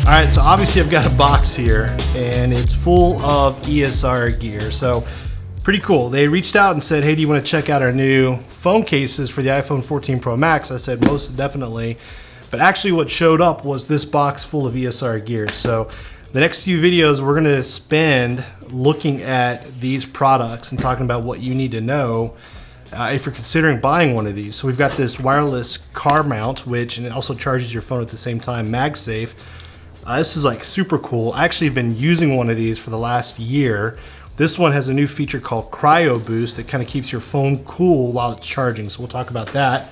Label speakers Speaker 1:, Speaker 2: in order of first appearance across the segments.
Speaker 1: All right, so obviously I've got a box here and it's full of ESR gear. So pretty cool. They reached out and said, hey, do you want to check out our new phone cases for the iPhone 14 Pro Max? I said, most definitely. But actually what showed up was this box full of ESR gear. So the next few videos we're going to spend looking at these products and talking about what you need to know if you're considering buying one of these. So we've got this wireless car mount, which and it also charges your phone at the same time, MagSafe. This is like super cool. I actually have been using one of these for the last year. This one has a new feature called Cryo Boost that kind of keeps your phone cool while it's charging. So we'll talk about that.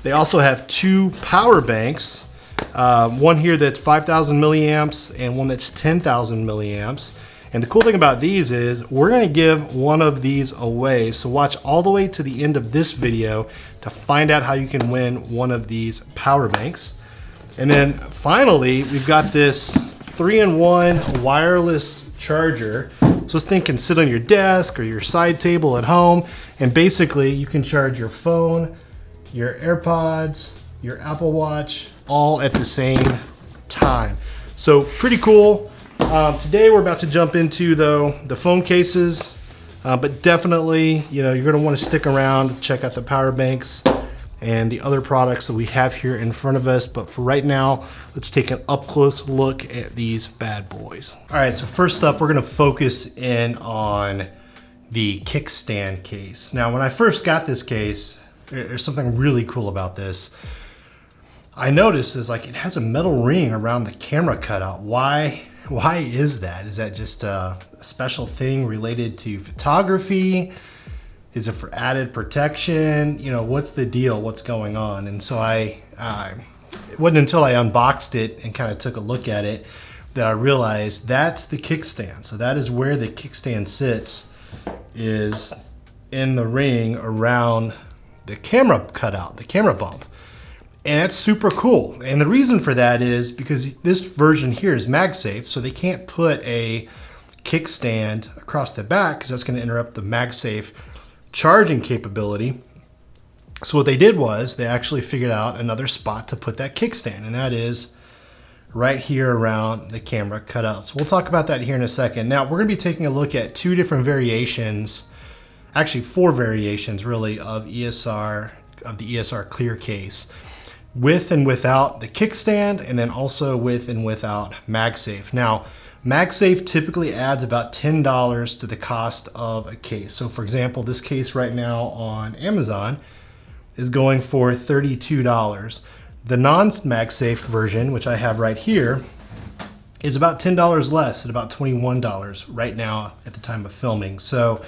Speaker 1: They also have two power banks. One here that's 5,000 milliamps and one that's 10,000 milliamps. And the cool thing about these is we're gonna give one of these away. So watch all the way to the end of this video to find out how you can win one of these power banks. And then finally, we've got this 3-in-1 wireless charger. So this thing can sit on your desk or your side table at home. And basically you can charge your phone, your AirPods, your Apple Watch, all at the same time. So pretty cool. Today we're about to jump into though the phone cases, but definitely, you know, you're gonna wanna stick around, check out the power banks and the other products that we have here in front of us. But for right now, let's take an up close look at these bad boys. All right, so first up, we're gonna focus in on the Kickstand case. Now, when I first got this case, there's something really cool about this. I noticed is like it has a metal ring around the camera cutout. Why is that? Is that just a special thing related to photography? Is it for added protection? You know, what's the deal? What's going on? And so it wasn't until I unboxed it and kind of took a look at it that I realized that's the kickstand. So that is where the kickstand sits, is in the ring around the camera cutout, the camera bump. And that's super cool. And the reason for that is because this version here is MagSafe, so they can't put a kickstand across the back because that's going to interrupt the MagSafe charging capability. So what they did was they actually figured out another spot to put that kickstand, and that is right here around the camera cutout. So we'll talk about that here in a second. Now we're going to be taking a look at two different variations, actually four variations really, of the ESR clear case, with and without the kickstand, and then also with and without MagSafe. Now, MagSafe typically adds about $10 to the cost of a case. So for example, this case right now on Amazon is going for $32. The non-MagSafe version, which I have right here, is about $10 less, at about $21 right now at the time of filming. So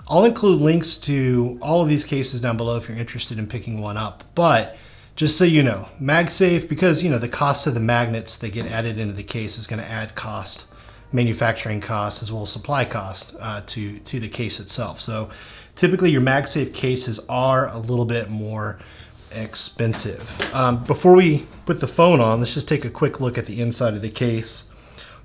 Speaker 1: I'll include links to all of these cases down below if you're interested in picking one up. But just so you know, MagSafe, because you know the cost of the magnets that get added into the case is going to add cost, manufacturing cost, as well as supply cost to the case itself. So typically your MagSafe cases are a little bit more expensive. Before we put the phone on, let's just take a quick look at the inside of the case.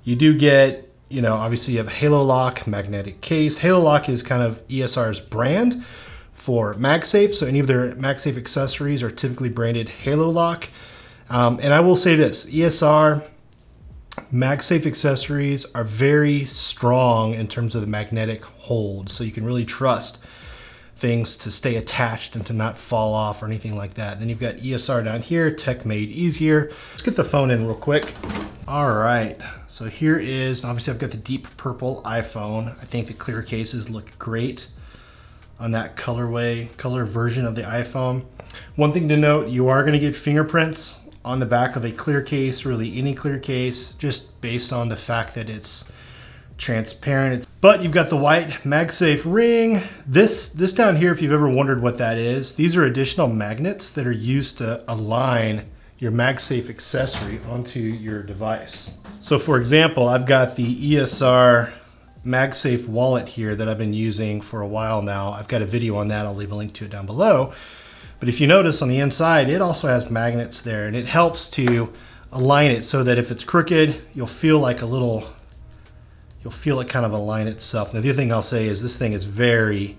Speaker 1: You do get, you know, obviously you have HaloLock magnetic case. HaloLock is kind of ESR's brand for MagSafe, so any of their MagSafe accessories are typically branded HaloLock. And I will say this, ESR MagSafe accessories are very strong in terms of the magnetic hold, so you can really trust things to stay attached and to not fall off or anything like that. Then you've got ESR down here, tech made easier. Let's get the phone in real quick. All right, so here is, obviously I've got the deep purple iPhone. I think the clear cases look great on that color version of the iPhone. One thing to note, you are going to get fingerprints on the back of a clear case, really any clear case, just based on the fact that it's transparent. But you've got the white MagSafe ring. This down here, if you've ever wondered what that is, these are additional magnets that are used to align your MagSafe accessory onto your device. So for example, I've got the ESR MagSafe wallet here that I've been using for a while now. I've got a video on that. I'll leave a link to it down below. But if you notice on the inside, it also has magnets there, and it helps to align it so that if it's crooked, you'll feel it kind of align itself. Now the other thing I'll say is this thing is very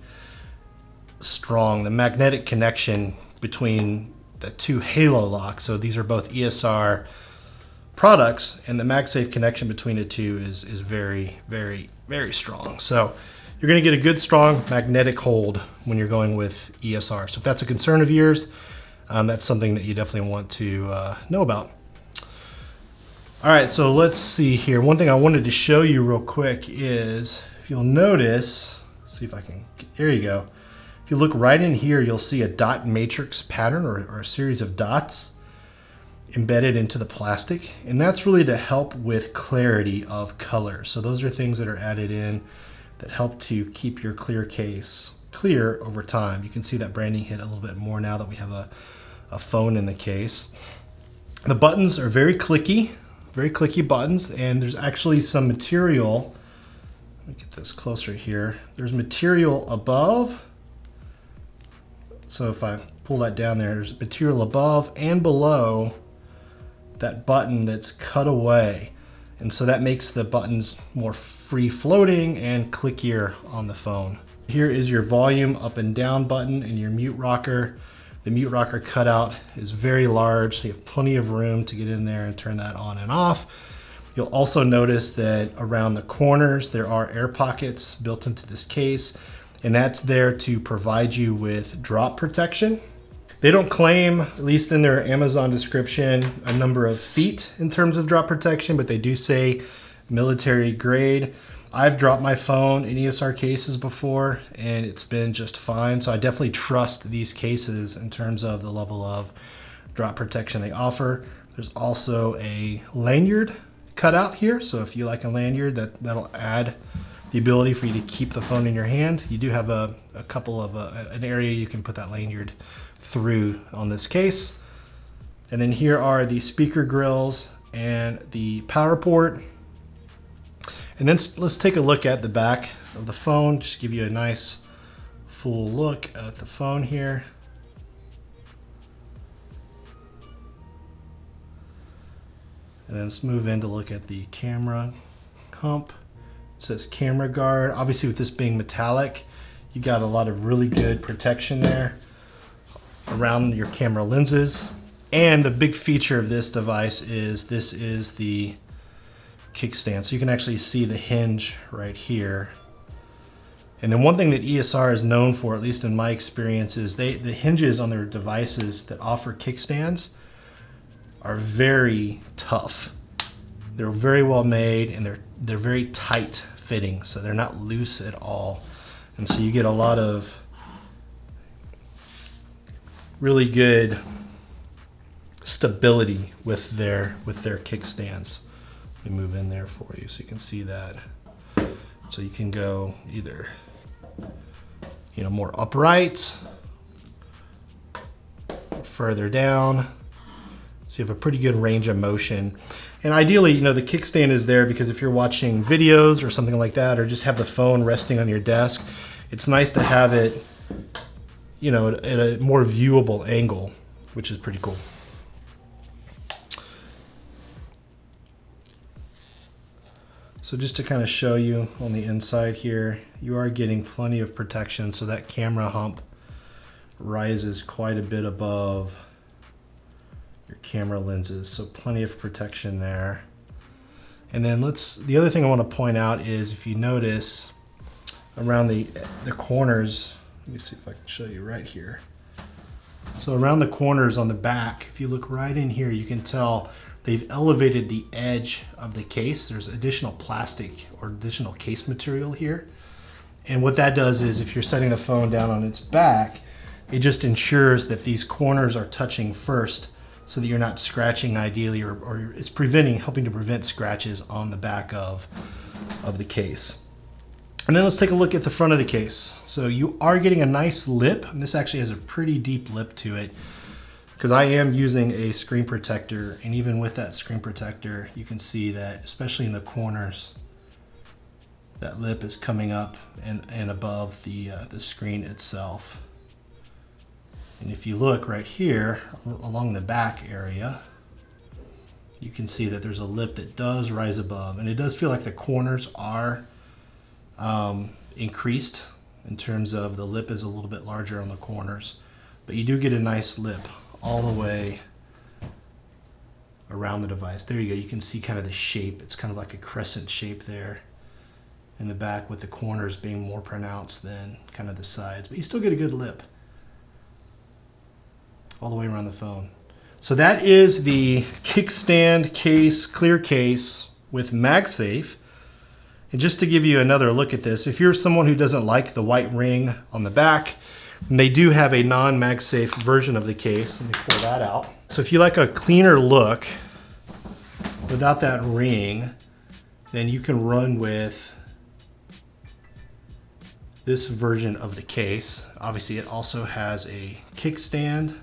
Speaker 1: strong. The magnetic connection between the two HaloLock, so these are both ESR products, and the MagSafe connection between the two is very, very, very strong. So you're going to get a good, strong magnetic hold when you're going with ESR. So if that's a concern of yours, that's something that you definitely want to know about. All right, so let's see here. One thing I wanted to show you real quick is, if you'll notice, see if I can, there you go. If you look right in here, you'll see a dot matrix pattern or a series of dots embedded into the plastic. And that's really to help with clarity of color. So those are things that are added in that help to keep your clear case clear over time. You can see that branding hit a little bit more now that we have a phone in the case. The buttons are very clicky buttons, and there's actually some material. Let me get this closer here. There's material above. So if I pull that down there, there's material above and below that button that's cut away. And so that makes the buttons more free floating and clickier on the phone. Here is your volume up and down button and your mute rocker. The mute rocker cutout is very large, so you have plenty of room to get in there and turn that on and off. You'll also notice that around the corners there are air pockets built into this case, and that's there to provide you with drop protection. They don't claim, at least in their Amazon description, a number of feet in terms of drop protection, but they do say military grade. I've dropped my phone in ESR cases before and it's been just fine. So I definitely trust these cases in terms of the level of drop protection they offer. There's also a lanyard cutout here. So if you like a lanyard, that'll add the ability for you to keep the phone in your hand. You do have a couple of an area you can put that lanyard through on this case. And then here are the speaker grills and the power port. And then let's take a look at the back of the phone, just give you a nice full look at the phone here. And then let's move in to look at the camera hump. It says camera guard. Obviously with this being metallic, you got a lot of really good protection there around your camera lenses. And the big feature of this device is this is the kickstand. So you can actually see the hinge right here. And then one thing that ESR is known for, at least in my experience, is the hinges on their devices that offer kickstands are very tough. They're very well made and they're very tight fitting, so they're not loose at all. And so you get a lot of really good stability with their kickstands. Let me move in there for you so you can see that. So you can go either, more upright, further down. So you have a pretty good range of motion. And ideally, the kickstand is there because if you're watching videos or something like that, or just have the phone resting on your desk, it's nice to have it, at a more viewable angle, which is pretty cool. So just to kind of show you on the inside here, you are getting plenty of protection. So that camera hump rises quite a bit above your camera lenses. So plenty of protection there. And then the other thing I want to point out is if you notice around the corners, let me see if I can show you right here. So around the corners on the back, if you look right in here, you can tell they've elevated the edge of the case. There's additional plastic or additional case material here. And what that does is if you're setting the phone down on its back, it just ensures that these corners are touching first so that you're not scratching ideally, or it's helping to prevent scratches on the back of the case. And then let's take a look at the front of the case. So you are getting a nice lip, and this actually has a pretty deep lip to it, because I am using a screen protector, and even with that screen protector, you can see that, especially in the corners, that lip is coming up and above the screen itself. And if you look right here along the back area, you can see that there's a lip that does rise above, and it does feel like the corners are increased in terms of the lip is a little bit larger on the corners, but you do get a nice lip all the way around the device. There you go. You can see kind of the shape. It's kind of like a crescent shape there in the back, with the corners being more pronounced than kind of the sides. But you still get a good lip all the way around the phone. So that is the Kickstand case, clear case with MagSafe. And just to give you another look at this, if you're someone who doesn't like the white ring on the back, they do have a non-MagSafe version of the case. Let me pull that out. So if you like a cleaner look without that ring, then you can run with this version of the case. Obviously, it also has a kickstand.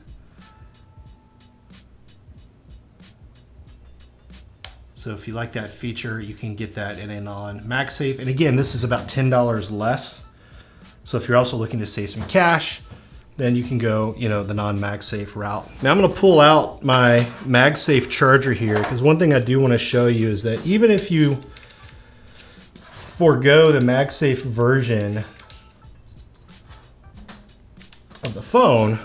Speaker 1: So if you like that feature, you can get that in a non-MagSafe. And again, this is about $10 less. So if you're also looking to save some cash, then you can go, the non-MagSafe route. Now I'm gonna pull out my MagSafe charger here, because one thing I do wanna show you is that even if you forego the MagSafe version of the phone,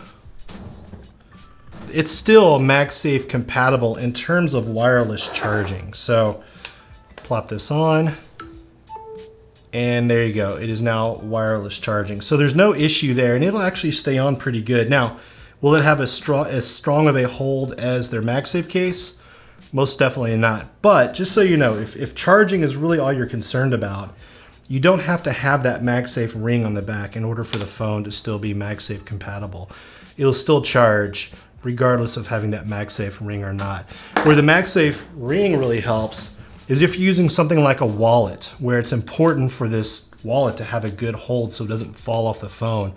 Speaker 1: it's still MagSafe compatible in terms of wireless charging. So plop this on, and there you go. It is now wireless charging. So there's no issue there, and it'll actually stay on pretty good. Now, will it have as strong of a hold as their MagSafe case? Most definitely not. But just so you know, if charging is really all you're concerned about, you don't have to have that MagSafe ring on the back in order for the phone to still be MagSafe compatible. It'll still charge regardless of having that MagSafe ring or not. Where the MagSafe ring really helps is if you're using something like a wallet, where it's important for this wallet to have a good hold so it doesn't fall off the phone.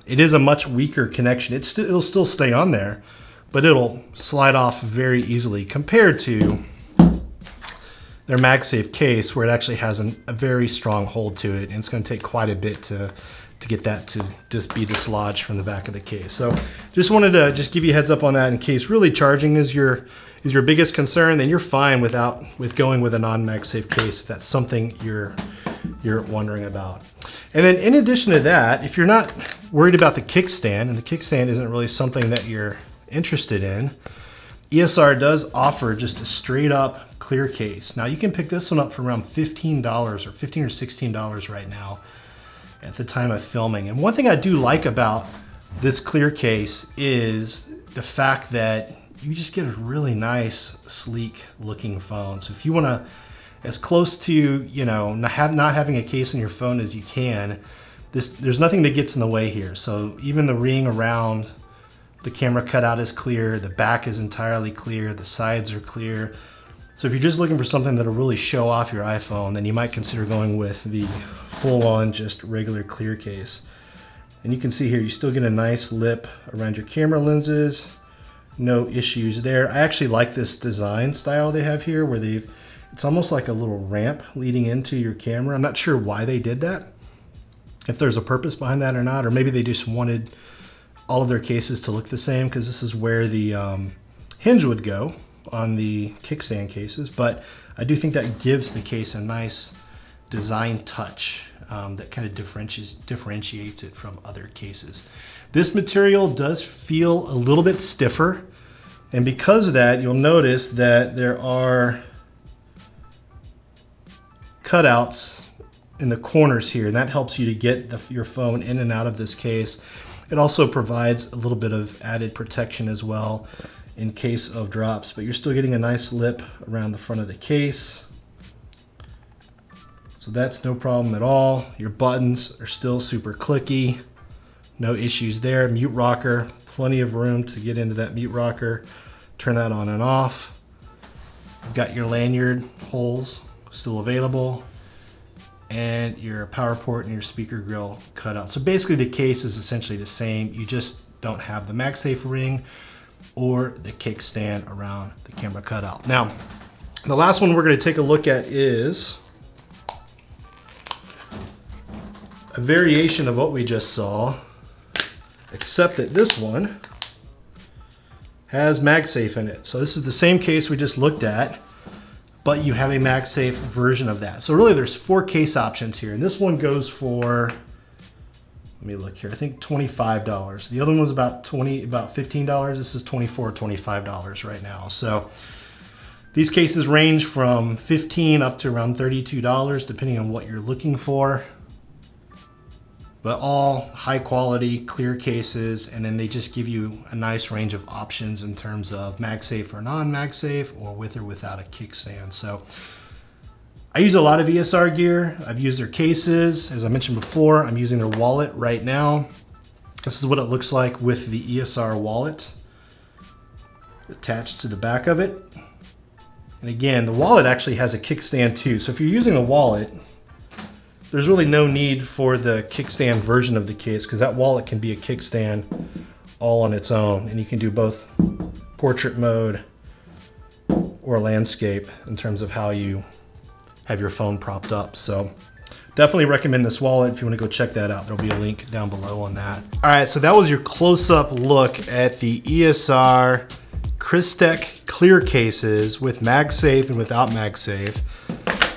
Speaker 1: It is a much weaker connection. It'll still stay on there, but it'll slide off very easily compared to their MagSafe case, where it actually has a very strong hold to it, and it's going to take quite a bit to get that to just be dislodged from the back of the case. So just wanted to just give you a heads up on that, in case really charging is your biggest concern, then you're fine with going with a non-MagSafe case if that's something you're wondering about. And then in addition to that, if you're not worried about the kickstand, and the kickstand isn't really something that you're interested in, ESR does offer just a straight up clear case. Now you can pick this one up for around $15 or $15 or $16 right now at the time of filming. And one thing I do like about this clear case is the fact that you just get a really nice, sleek looking phone. So if you want to, as close to, not having a case on your phone as you can, there's nothing that gets in the way here. So even the ring around the camera cutout is clear, the back is entirely clear, the sides are clear. So if you're just looking for something that'll really show off your iPhone, then you might consider going with the full-on, just regular clear case. And you can see here, you still get a nice lip around your camera lenses. No issues there. I actually like this design style they have here, where it's almost like a little ramp leading into your camera. I'm not sure why they did that, if there's a purpose behind that or not, or maybe they just wanted all of their cases to look the same, because this is where the hinge would go on the kickstand cases. But I do think that gives the case a nice design touch that kind of differentiates it from other cases. This material does feel a little bit stiffer, and because of that, you'll notice that there are cutouts in the corners here, and that helps you to get your phone in and out of this case. It also provides a little bit of added protection as well in case of drops, but you're still getting a nice lip around the front of the case. So that's no problem at all. Your buttons are still super clicky. No issues there. Mute rocker, plenty of room to get into that mute rocker. Turn that on and off. You've got your lanyard holes still available, and your power port and your speaker grill cut out. So basically the case is essentially the same. You just don't have the MagSafe ring or the kickstand around the camera cutout. Now, the last one we're going to take a look at is a variation of what we just saw, except that this one has MagSafe in it. So this is the same case we just looked at, but you have a MagSafe version of that. So really there's 4 case options here, and this one goes for, let me look here, I think $25. The other one was about $15. This is $24, $25 right now. So These cases range from $15 up to around $32, depending on what you're looking for. But all high quality, clear cases, and then they just give you a nice range of options in terms of MagSafe or non-MagSafe, or with or without a kickstand. So I use a lot of ESR gear. I've used their cases. As I mentioned before, I'm using their wallet right now. This is what it looks like with the ESR wallet attached to the back of it. And again, the wallet actually has a kickstand too. So if you're using a wallet, there's really no need for the kickstand version of the case, because that wallet can be a kickstand all on its own. And you can do both portrait mode or landscape in terms of how you have your phone propped up. So definitely recommend this wallet if you want to go check that out. There'll be a link down below on that. All right, so that was your close-up look at the ESR Krystec clear cases with MagSafe and without MagSafe,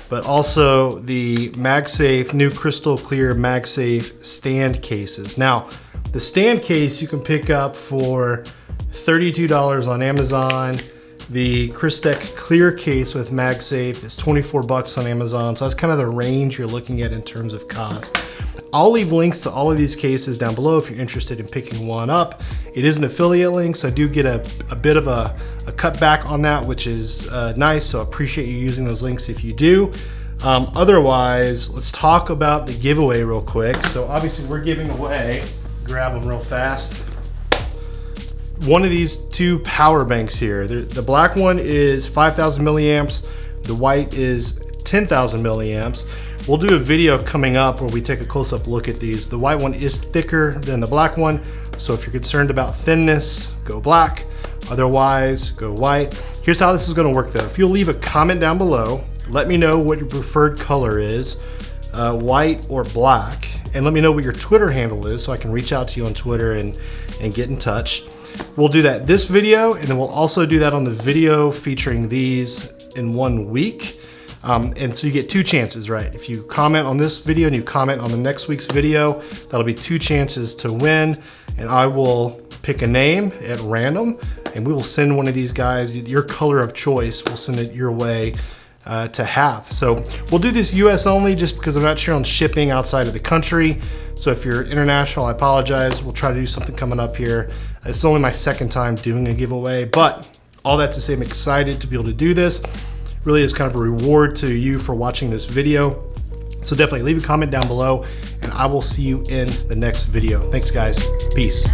Speaker 1: but also the MagSafe new crystal clear MagSafe stand cases. Now, the stand case you can pick up for $32 on Amazon. The Krystec clear case with MagSafe is 24 bucks on Amazon. So that's kind of the range you're looking at in terms of cost. I'll leave links to all of these cases down below if you're interested in picking one up. It is an affiliate link, so I do get a bit of a cutback on that, which is nice. So I appreciate you using those links if you do. Otherwise, let's talk about the giveaway real quick. So obviously we're giving away, grab them real fast, one of these two power banks here. The black one is 5,000 milliamps. The white is 10,000 milliamps. We'll do a video coming up where we take a close-up look at these. The white one is thicker than the black one, so if you're concerned about thinness, go black. Otherwise, go white. Here's how this is gonna work though. If you'll leave a comment down below, let me know what your preferred color is, white or black, and let me know what your Twitter handle is so I can reach out to you on Twitter and get in touch. We'll do that this video, and then we'll also do that on the video featuring these in 1 week. And so you get 2 chances, right? If you comment on this video and you comment on the next week's video, that'll be 2 chances to win. And I will pick a name at random, and we will send one of these guys, your color of choice, we'll send it your way to have. So we'll do this US only just because I'm not sure on shipping outside of the country. So if you're international, I apologize. We'll try to do something coming up here. It's only my 2nd time doing a giveaway, but all that to say, I'm excited to be able to do this. Really is kind of a reward to you for watching this video. So definitely leave a comment down below, and I will see you in the next video. Thanks guys, peace.